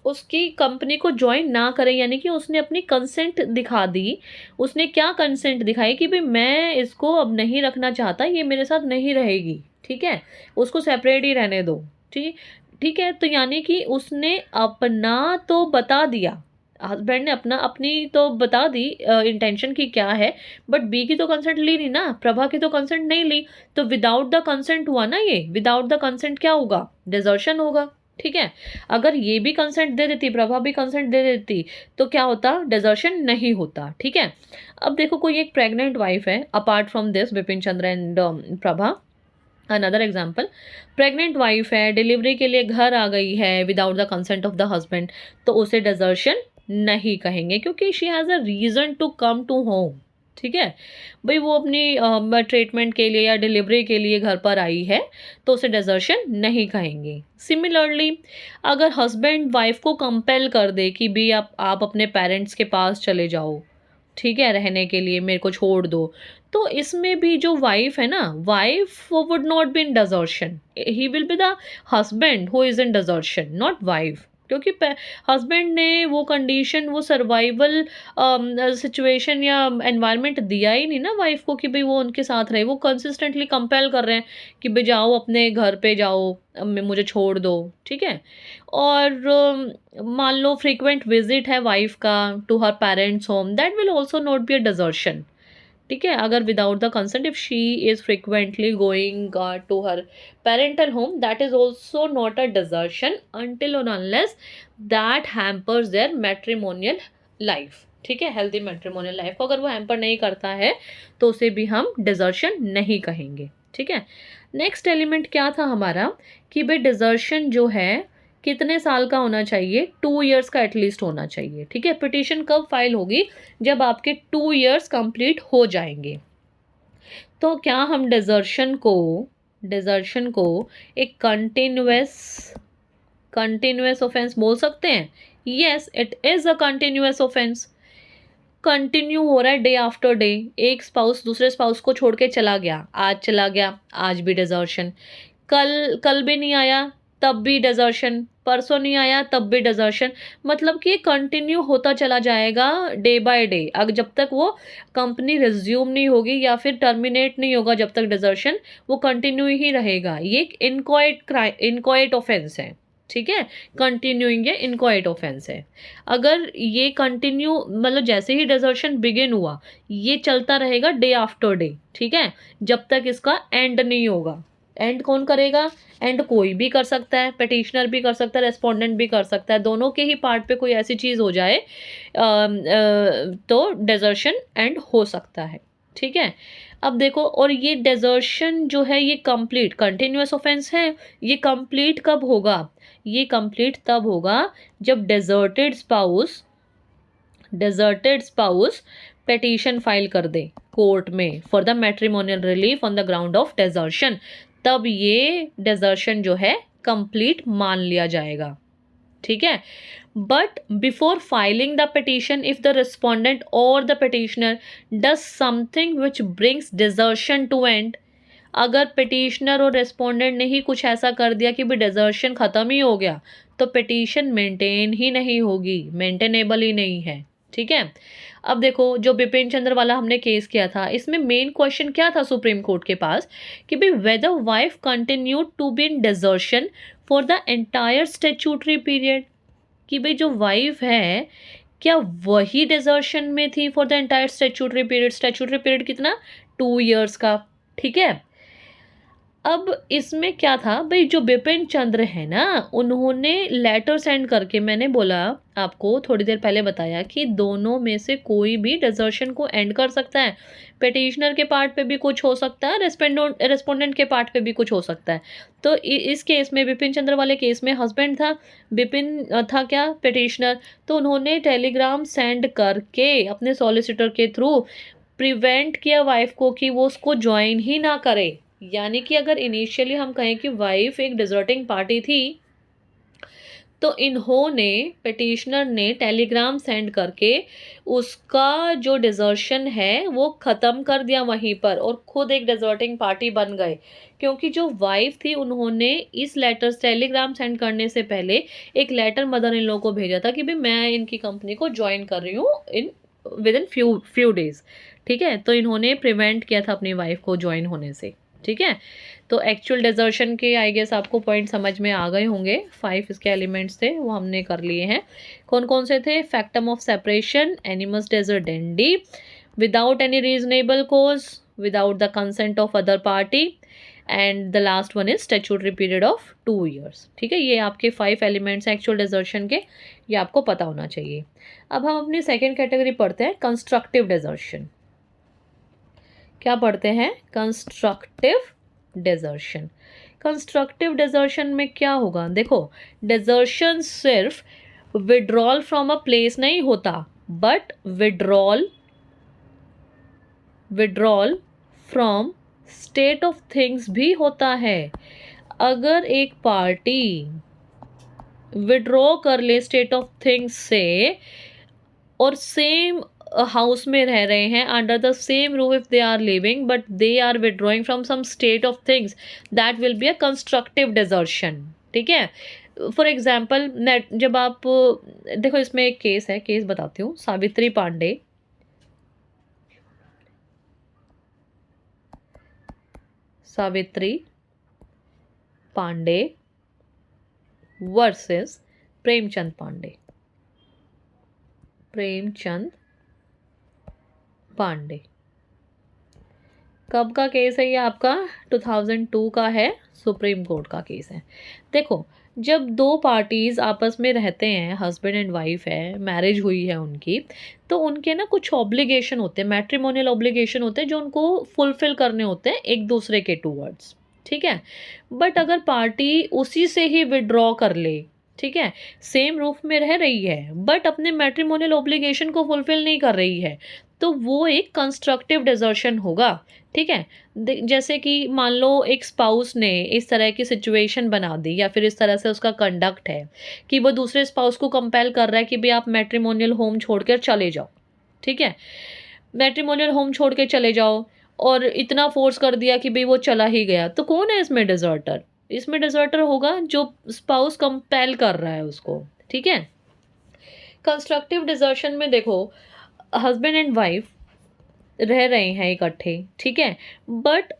उसकी कंपनी को ज्वाइन ना करे, यानी कि उसने अपनी कंसेंट दिखा दी। उसने क्या कंसेंट दिखाई कि भाई मैं इसको अब नहीं रखना चाहता, ये मेरे साथ नहीं रहेगी, ठीक है, उसको सेपरेट ही रहने दो। ठीक ठीक है, तो यानी कि उसने अपना तो बता दिया, हस्बैंड ने अपनी तो बता दी इंटेंशन की क्या है, बट बी की तो कंसेंट ली नहीं ना, प्रभा की तो कंसेंट नहीं ली। तो विदाउट द कंसेंट हुआ ना, ये विदाउट द कंसेंट क्या होगा, डिजर्शन होगा। ठीक है, अगर ये भी कंसेंट दे देती, प्रभा भी कंसेंट दे देती, तो क्या होता, डिजर्शन नहीं होता। ठीक है, अब देखो कोई एक प्रेग्नेंट वाइफ है, apart from this Bipin Chandra and Prabha, another example, pregnant wife है, डिलीवरी के लिए घर आ गई है without the consent of the husband, तो उसे डिजर्शन नहीं कहेंगे, क्योंकि she has a reason to come to home. ठीक है भाई, वो अपनी ट्रीटमेंट के लिए या डिलीवरी के लिए घर पर आई है, तो उसे डिजर्शन नहीं कहेंगे। सिमिलरली, अगर हस्बैंड वाइफ को कंपेल कर दे कि भी आप अपने पेरेंट्स के पास चले जाओ, ठीक है, रहने के लिए मेरे को छोड़ दो, तो इसमें भी जो वाइफ है ना, wife would not be in desertion, he will be the husband who is in desertion, not wife, क्योंकि हस्बैंड ने वो कंडीशन, वो सर्वाइवल सिचुएशन या एनवायरनमेंट दिया ही नहीं ना वाइफ को कि भाई वो उनके साथ रहे। वो कंसिस्टेंटली कंपेल कर रहे हैं कि भाई जाओ अपने घर पे जाओ, मुझे छोड़ दो। ठीक है, और मान लो फ्रीक्वेंट विजिट है वाइफ का to her parents home, that will also not be a desertion. ठीक है, अगर without the consent, if she is frequently going to her parental home, that is also not a desertion until और unless that hampers their matrimonial life। ठीक है, healthy matrimonial life को अगर वो hamper नहीं करता है, तो उसे भी हम डिजर्शन नहीं कहेंगे। ठीक है, नेक्स्ट एलिमेंट क्या था हमारा कि भाई डिजर्शन जो है कितने साल का होना चाहिए, 2 ईयर्स का एटलीस्ट होना चाहिए। ठीक है, पिटिशन कब फाइल होगी, जब आपके 2 ईयर्स कंप्लीट हो जाएंगे। तो क्या हम डिजर्शन को एक कंटिन्यूअस ऑफेंस बोल सकते हैं? Yes, it is a continuous offence. Continue हो रहा है डे आफ्टर डे, एक स्पाउस दूसरे स्पाउस को छोड़ के चला गया, आज चला गया, आज भी डिजर्शन, कल भी नहीं आया तब भी डिजर्शन, परसों नहीं आया तब भी डिजर्शन। मतलब कि कंटिन्यू होता चला जाएगा डे बाय डे, अगर जब तक वो कंपनी रिज्यूम नहीं होगी या फिर टर्मिनेट नहीं होगा, जब तक डिजर्शन वो कंटिन्यू ही रहेगा। ये एक इनक्वाइट ऑफेंस है। ठीक है, कंटिन्यूइंग ये इनक्वाइट ऑफेंस है। अगर ये कंटिन्यू मतलब जैसे ही डिजर्शन बिगिन हुआ, ये चलता रहेगा डे आफ्टर डे। ठीक है, जब तक इसका एंड नहीं होगा। एंड कौन करेगा? एंड कोई भी कर सकता है, पिटिशनर भी कर सकता है, रेस्पोंडेंट भी कर सकता है, दोनों के ही पार्ट पे कोई ऐसी चीज़ हो जाए तो डिजर्शन एंड हो सकता है। ठीक है, अब देखो, और ये डिजर्शन जो है ये कंप्लीट कंटिन्यूअस ऑफेंस है, ये कंप्लीट कब होगा? ये कंप्लीट तब होगा जब डेजर्टेड स्पाउस पिटीशन फाइल कर दे कोर्ट में for the matrimonial relief on the ground of desertion, तब ये डेजर्शन जो है कंप्लीट मान लिया जाएगा। ठीक है, but before filing the petition, if the respondent और the petitioner does something which brings desertion to end, अगर पिटिशनर और रिस्पोंडेंट ने ही कुछ ऐसा कर दिया कि भी डिजर्शन ख़त्म ही हो गया, तो पिटीशन मेंटेन ही नहीं होगी, मेंटेनेबल ही नहीं है। ठीक है, अब देखो जो बिपिन चंद्र वाला हमने केस किया था, इसमें मेन क्वेश्चन क्या था सुप्रीम कोर्ट के पास कि भाई whether wife continue to be in desertion for the entire statutory period, कि भाई जो वाइफ है क्या वही डिजर्शन में थी for the entire statutory period. Statutory period कितना? 2 ईयर्स का। ठीक है, अब इसमें क्या था भाई, जो बिपिन चंद्र है ना, उन्होंने लेटर सेंड करके, मैंने बोला आपको थोड़ी देर पहले बताया कि दोनों में से कोई भी डिजर्शन को एंड कर सकता है। पिटिशनर के पार्ट पे भी कुछ हो सकता है, रेस्पोंडेंट के पार्ट पे भी कुछ हो सकता है। तो इस केस में, बिपिन चंद्र वाले केस में हस्बैंड था, बिपिन था क्या, पिटिशनर, तो उन्होंने टेलीग्राम सेंड करके अपने सॉलिसिटर के थ्रू प्रिवेंट किया वाइफ को कि वो उसको ज्वाइन ही ना करे। यानी कि अगर इनिशियली हम कहें कि वाइफ एक डिजर्टिंग पार्टी थी, तो इन्होंने पिटिशनर ने टेलीग्राम सेंड करके उसका जो डिजर्शन है वो ख़त्म कर दिया वहीं पर, और खुद एक डिजर्टिंग पार्टी बन गए। क्योंकि जो वाइफ थी उन्होंने इस लेटर टेलीग्राम सेंड करने से पहले एक लेटर मदर इन लॉ को भेजा था कि भाई मैं इनकी कंपनी को ज्वाइन कर रही हूँ in with in few days. ठीक है, तो इन्होंने प्रिवेंट किया था अपनी वाइफ को ज्वाइन होने से। ठीक है, तो एक्चुअल डिजर्शन के आई गेस आपको पॉइंट समझ में आ गए होंगे। 5 इसके एलिमेंट्स थे वो हमने कर लिए हैं। कौन कौन से थे? Factum of separation, animus deserendi, without any reasonable cause, without the consent of other party, and the last one is statutory period of 2 years। ठीक है, ये आपके 5 एलिमेंट्स हैं एक्चुअल डिजर्शन के, ये आपको पता होना चाहिए। अब हम अपनी सेकेंड कैटेगरी पढ़ते हैं, कंस्ट्रक्टिव डिजर्शन। क्या पढ़ते हैं? Constructive desertion. कंस्ट्रक्टिव डिजर्शन में क्या होगा? देखो, डिजर्शन सिर्फ विड्रॉल फ्रॉम अ प्लेस नहीं होता, but withdrawal from state of things भी होता है। अगर एक पार्टी विड्रॉ कर ले स्टेट ऑफ थिंग्स से और सेम हाउस में रह रहे हैं, under the same roof if they are living, but they are withdrawing from some state of things, that will be a constructive desertion. ठीक है, फॉर एग्जाम्पल जब आप देखो, इसमें एक केस है, केस बताती हूँ। सावित्री पांडे वर्सेस प्रेमचंद पांडे। कब का केस है ये? आपका 2002 का है, सुप्रीम कोर्ट का केस है। देखो, जब दो पार्टीज आपस में रहते हैं, हस्बैंड एंड वाइफ है, मैरिज हुई है उनकी, तो उनके ना कुछ ऑब्लिगेशन होते हैं, मैट्रिमोनियल ऑब्लिगेशन होते हैं जो उनको फुलफिल करने होते हैं एक दूसरे के टूवर्ड्स। ठीक है, बट अगर पार्टी उसी से ही विड्रॉ कर ले, ठीक है, सेम रूफ में रह रही है बट अपने मैट्रिमोनियल ऑब्लिगेशन को फुलफिल नहीं कर रही है, तो वो एक कंस्ट्रक्टिव डिजर्शन होगा। ठीक है, जैसे कि मान लो एक स्पाउस ने इस तरह की सिचुएशन बना दी, या फिर इस तरह से उसका कंडक्ट है कि वो दूसरे स्पाउस को कंपेल कर रहा है कि भाई आप मैट्रिमोनियल होम छोड़कर चले जाओ। ठीक है, मैट्रिमोनियल होम छोड़ के चले जाओ, और इतना फोर्स कर दिया कि भाई वो चला ही गया, तो कौन है इसमें डिजर्टर? इसमें डिजर्टर होगा जो स्पाउस कंपेल कर रहा है उसको। ठीक है, कंस्ट्रक्टिव डिजर्शन में देखो, हस्बैंड एंड वाइफ रह रहे हैं इकट्ठे, ठीक है, बट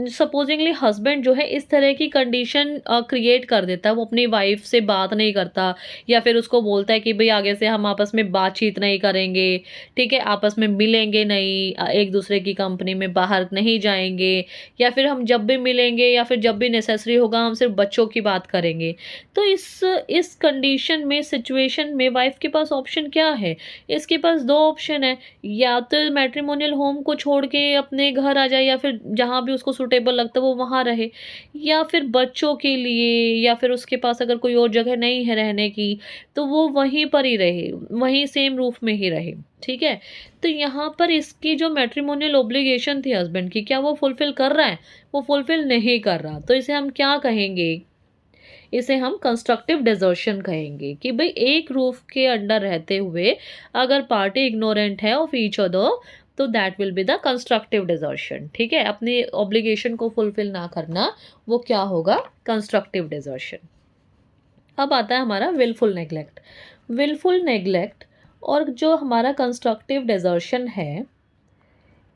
सपोजिंगली हस्बैंड जो है इस तरह की कंडीशन क्रिएट कर देता है, वो अपनी वाइफ से बात नहीं करता, या फिर उसको बोलता है कि भाई आगे से हम आपस में बातचीत नहीं करेंगे। ठीक है, आपस में मिलेंगे नहीं, एक दूसरे की कंपनी में बाहर नहीं जाएंगे, या फिर हम जब भी मिलेंगे या फिर जब भी नेसेसरी होगा हम सिर्फ बच्चों की बात करेंगे। तो इस कंडीशन में, सिचुएशन में वाइफ के पास ऑप्शन क्या है? इसके पास 2 ऑप्शन है, या तो मैट्रिमोनियल होम को छोड़ के अपने घर आ जाए, या फिर जहाँ भी उसको सूटेबल लगता है वो वहाँ रहे, या फिर बच्चों के लिए, या फिर उसके पास अगर कोई और जगह नहीं है रहने की, तो वो वहीं पर ही रहे, वहीं सेम रूफ में ही रहे। ठीक है, तो यहाँ पर इसकी जो मैट्रिमोनियल ऑब्लिगेशन थी हस्बैंड की, क्या वो फुलफिल कर रहा है? वो फुलफिल नहीं कर रहा, तो इसे हम क्या कहेंगे? इसे हम कंस्ट्रक्टिव डिजर्शन कहेंगे कि भाई एक रूफ के अंडर रहते हुए अगर पार्टी इग्नोरेंट है ऑफ ईच अदर, तो that will be the constructive desertion. ठीक है, अपनी ऑब्लिगेशन को फुलफिल ना करना, वो क्या होगा? Constructive desertion. अब आता है हमारा विलफुल नेग्लेक्ट। विलफुल नेग्लेक्ट और जो हमारा कंस्ट्रक्टिव डिजर्शन है,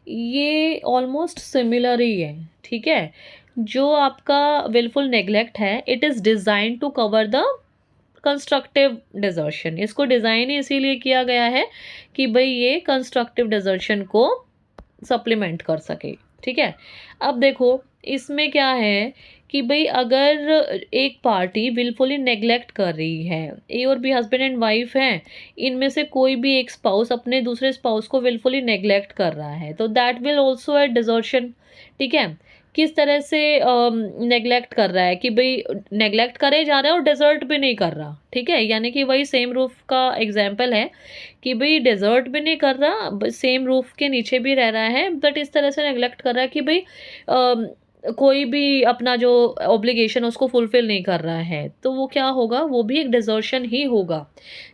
ये ऑलमोस्ट सिमिलर ही है। ठीक है, जो आपका विलफुल नेग्लेक्ट है, it is design to cover the constructive desertion. इसको डिज़ाइन ही इसीलिए किया गया है कि भाई ये कंस्ट्रक्टिव डिजर्शन को सप्लीमेंट कर सके। ठीक है, अब देखो इसमें क्या है कि भाई अगर एक पार्टी विलफुली नेग्लेक्ट कर रही है, ए और बी हस्बैंड एंड वाइफ हैं, इनमें से कोई भी एक स्पाउस अपने दूसरे स्पाउस को विलफुली नेग्लेक्ट कर रहा है, तो that will also a desertion. ठीक है, किस तरह से नेग्लेक्ट कर रहा है कि भाई नेग्लेक्ट करे जा रहा है और डेजर्ट भी नहीं कर रहा, ठीक है। यानी कि वही सेम रूफ का एग्जाम्पल है कि भाई डेजर्ट भी नहीं कर रहा, सेम रूफ के नीचे भी रह रहा है, बट इस तरह से नेग्लेक्ट कर रहा है कि भाई कोई भी अपना जो ऑब्लिगेशन उसको फुलफिल नहीं कर रहा है, तो वो क्या होगा, वो भी एक डिजर्शन ही होगा।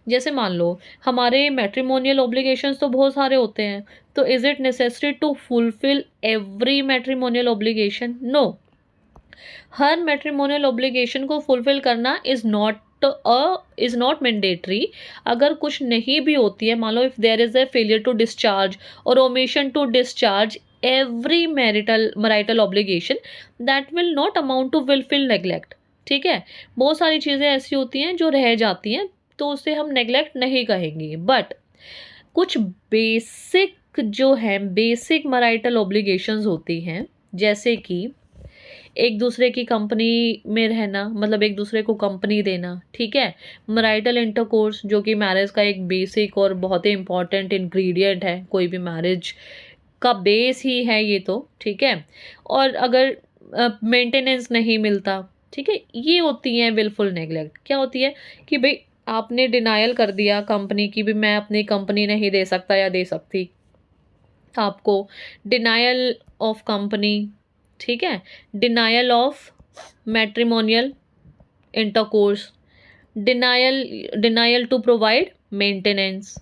जैसे मान लो हमारे मैट्रिमोनियल ऑब्लिगेशंस तो बहुत सारे होते हैं, तो is it necessary to fulfil every matrimonial obligation? No, हर मैट्रिमोनियल ऑब्लिगेशन को फुलफिल करना इज नॉट मैंडेटरी। अगर कुछ नहीं भी होती है, मान लो if there is a failure to discharge और omission to discharge every marital obligation, that will not amount to wilful neglect, ठीक है। बहुत सारी चीज़ें ऐसी होती हैं जो रह जाती हैं, तो उसे हम नेग्लेक्ट नहीं कहेंगे। बट कुछ बेसिक जो है, बेसिक मैरिटल ऑब्लिगेशंस होती हैं, जैसे कि एक दूसरे की कंपनी में रहना, मतलब एक दूसरे को कंपनी देना, ठीक है। मैरिटल इंटरकोर्स, जो कि मैरिज का एक बेसिक और बहुत ही इंपॉर्टेंट इंग्रेडिएंट है, कोई भी मैरिज का बेस ही है ये तो, ठीक है। और अगर मेंटेनेंस नहीं मिलता, ठीक है, ये होती है विलफुल नेग्लेक्ट। क्या होती है कि भाई आपने डिनायल कर दिया कंपनी की भी, मैं अपनी कंपनी नहीं दे सकता या दे सकती, आपको डिनायल ऑफ कंपनी, ठीक है, denial of matrimonial intercourse, denial to provide maintenance.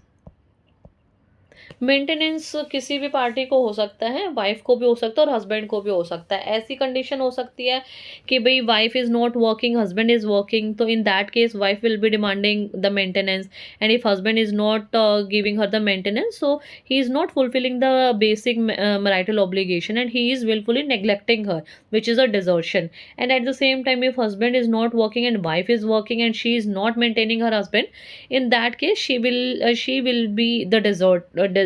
Maintenance किसी भी पार्टी को हो सकता है, वाइफ को भी हो सकता है और हस्बैंड को भी हो सकता है। ऐसी कंडीशन हो सकती है कि भाई wife is not working, husband is working, तो in that case wife will be demanding the maintenance, and if husband is not giving her the maintenance, so he is not fulfilling the basic marital obligation and he is willfully neglecting her, which is a desertion. And at the same time, if husband is not working and wife is working and she is not maintaining her husband, in that case she will be the deserter.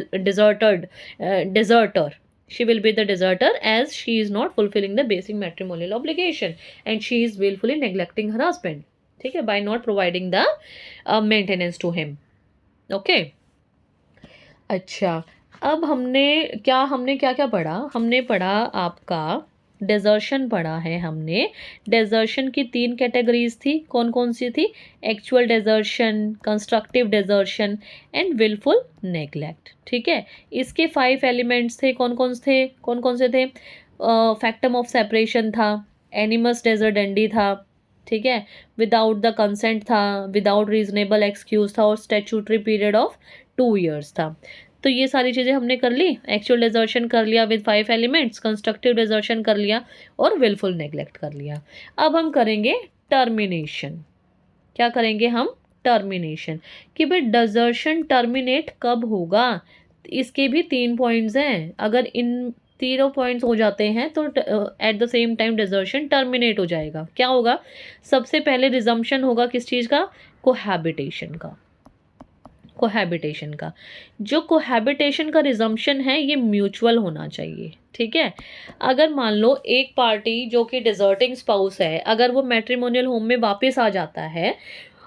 She will be the deserter, as she is not fulfilling the basic matrimonial obligation and she is willfully neglecting her husband, ठीक है, by not providing the maintenance to him. Okay. अच्छा, अब हमने क्या क्या पढ़ा, हमने पढ़ा आपका डेजर्शन पढ़ा है हमने। डेजर्शन की 3 कैटेगरीज थी, कौन कौन सी थी? Actual desertion, constructive desertion and wilful neglect, ठीक है। इसके 5 एलिमेंट्स थे, कौन कौन से थे? फैक्टम ऑफ सेपरेशन था, एनिमस डेजर्डेंडी था, ठीक है, विदाउट द कंसेंट था, विदाउट रीजनेबल एक्सक्यूज था, और स्टैट्यूटरी पीरियड ऑफ 2 years था। तो ये सारी चीज़ें हमने कर ली। एक्चुअल डिजर्शन कर लिया विद 5 एलिमेंट्स, कंस्ट्रक्टिव डिजर्शन कर लिया और विलफुल नेग्लेक्ट कर लिया। अब हम करेंगे टर्मिनेशन। क्या करेंगे हम? टर्मिनेशन, कि भाई डिजर्शन टर्मिनेट कब होगा। इसके भी 3 पॉइंट्स हैं, अगर इन तीनों पॉइंट्स हो जाते हैं तो at the same time desertion terminate हो जाएगा। क्या होगा? सबसे पहले रिजम्पशन होगा किस चीज़ का? कोहैबिटेशन का। कोहैबिटेशन का, जो कोहैबिटेशन का रिजम्पशन है ये म्यूचुअल होना चाहिए, ठीक है। अगर मान लो एक पार्टी जो कि डिजर्टिंग स्पाउस है, अगर वो मैट्रिमोनियल होम में वापस आ जाता है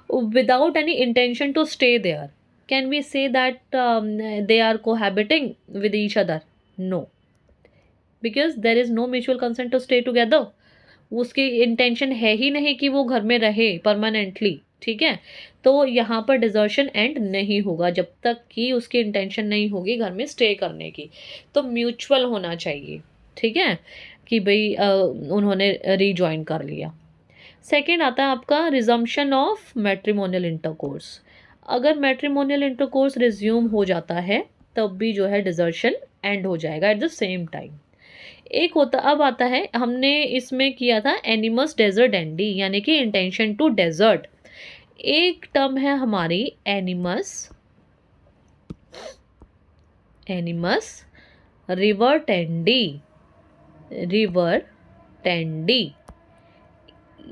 without any intention to stay there, can we say that they are cohabiting with each other? No, because there is no mutual consent to stay together. उसकी इंटेंशन है ही नहीं कि वो घर में रहे परमानेंटली, ठीक है। तो यहाँ पर डिजर्शन एंड नहीं होगा जब तक कि उसकी इंटेंशन नहीं होगी घर में स्टे करने की। तो म्यूचुअल होना चाहिए, ठीक है, कि भाई उन्होंने रीजॉइन कर लिया। सेकेंड आता है आपका रिजम्पशन ऑफ मैट्रिमोनियल इंटरकोर्स। अगर मैट्रिमोनियल इंटरकोर्स रिज्यूम हो जाता है तब भी जो है डिजर्शन एंड हो जाएगा एट द सेम टाइम। एक होता, अब आता है, हमने इसमें किया था एनिमस डेजर्डेंडी, यानी कि इंटेंशन टू डेजर्ट। एक टर्म है हमारी एनिमस रिवर्टेंडी।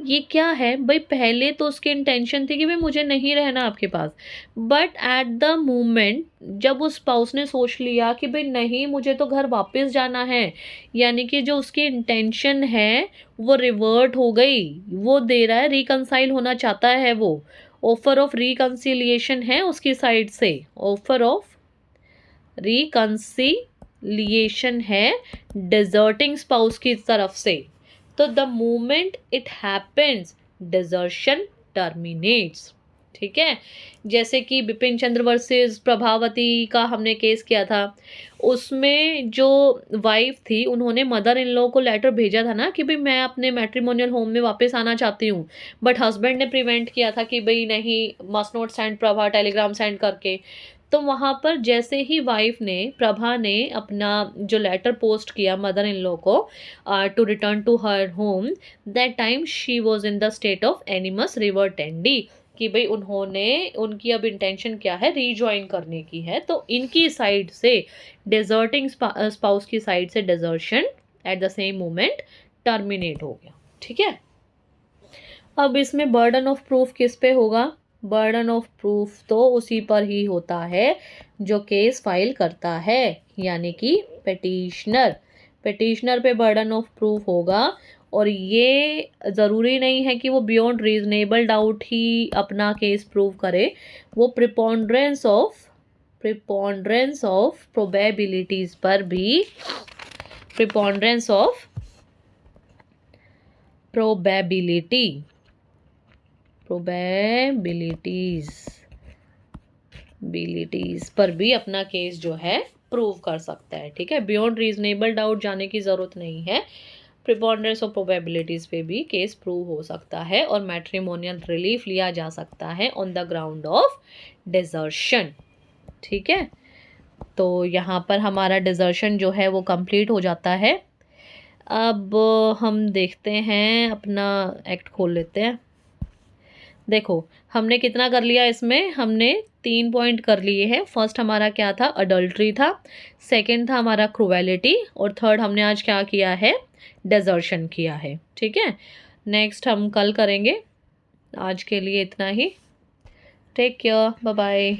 ये क्या है भाई? पहले तो उसकी इंटेंशन थी कि भाई मुझे नहीं रहना आपके पास, बट एट द मोमेंट जब उस स्पाउस ने सोच लिया कि भाई नहीं मुझे तो घर वापस जाना है, यानी कि जो उसकी इंटेंशन है वो रिवर्ट हो गई, वो दे रहा है, रिकंसाइल होना चाहता है, वो ऑफर ऑफ रिकंसिलिएशन है उसकी साइड से, ऑफर ऑफ रिकंसिलिएशन लिएशन है डिजर्टिंग स्पाउस की तरफ से, तो the moment it happens desertion terminates. ठीक है, जैसे कि बिपिन चंद्र वर्सेस प्रभावती का हमने केस किया था, उसमें जो वाइफ थी उन्होंने मदर इन लॉ को लेटर भेजा था ना कि भाई मैं अपने मैट्रिमोनियल होम में वापस आना चाहती हूँ, बट हस्बैंड ने प्रिवेंट किया था कि भाई नहीं, must not send Prabha Telegram send करके। तो वहाँ पर जैसे ही वाइफ ने, प्रभा ने अपना जो लेटर पोस्ट किया मदर इन लॉ को to return to her home, that time she was in the state of animus revertendi, कि भाई उन्होंने, उनकी अब इंटेंशन क्या है, रीजॉइन करने की है। तो इनकी साइड से डिजर्टिंग स्पाउस की साइड से desertion at the same moment terminate हो गया। ठीक है, अब इसमें बर्डन ऑफ प्रूफ किस पे होगा? बर्डन ऑफ प्रूफ तो उसी पर ही होता है जो केस फाइल करता है, यानी कि पिटीशनर। पिटीशनर पे बर्डन ऑफ प्रूफ होगा, और ये ज़रूरी नहीं है कि वो बियॉन्ड रीजनेबल डाउट ही अपना केस प्रूव करे, वो प्रिपॉन्ड्रेंस ऑफ प्रोबेबिलिटीज़ पर भी, प्रिपॉन्ड्रेंस ऑफ प्रोबेबिलिटीज़ पर भी अपना केस जो है प्रूव कर सकता है। ठीक है, बियॉन्ड रीजनेबल डाउट जाने की ज़रूरत नहीं है, प्रिपॉन्डरेंस ऑफ प्रोबेबिलिटीज़ पे भी केस प्रूव हो सकता है और मैट्रिमोनियल रिलीफ लिया जा सकता है on the ground of desertion. ठीक है, तो यहाँ पर हमारा डिजर्शन जो है वो कंप्लीट हो जाता है। अब हम देखते हैं, अपना एक्ट खोल लेते हैं। देखो हमने कितना कर लिया, इसमें हमने 3 पॉइंट कर लिए हैं। फर्स्ट हमारा क्या था? अडल्ट्री था। सेकंड था हमारा क्रूएलिटी, और थर्ड हमने आज क्या किया है? डिजर्शन किया है। ठीक है, नेक्स्ट हम कल करेंगे। आज के लिए इतना ही। Take care, bye bye.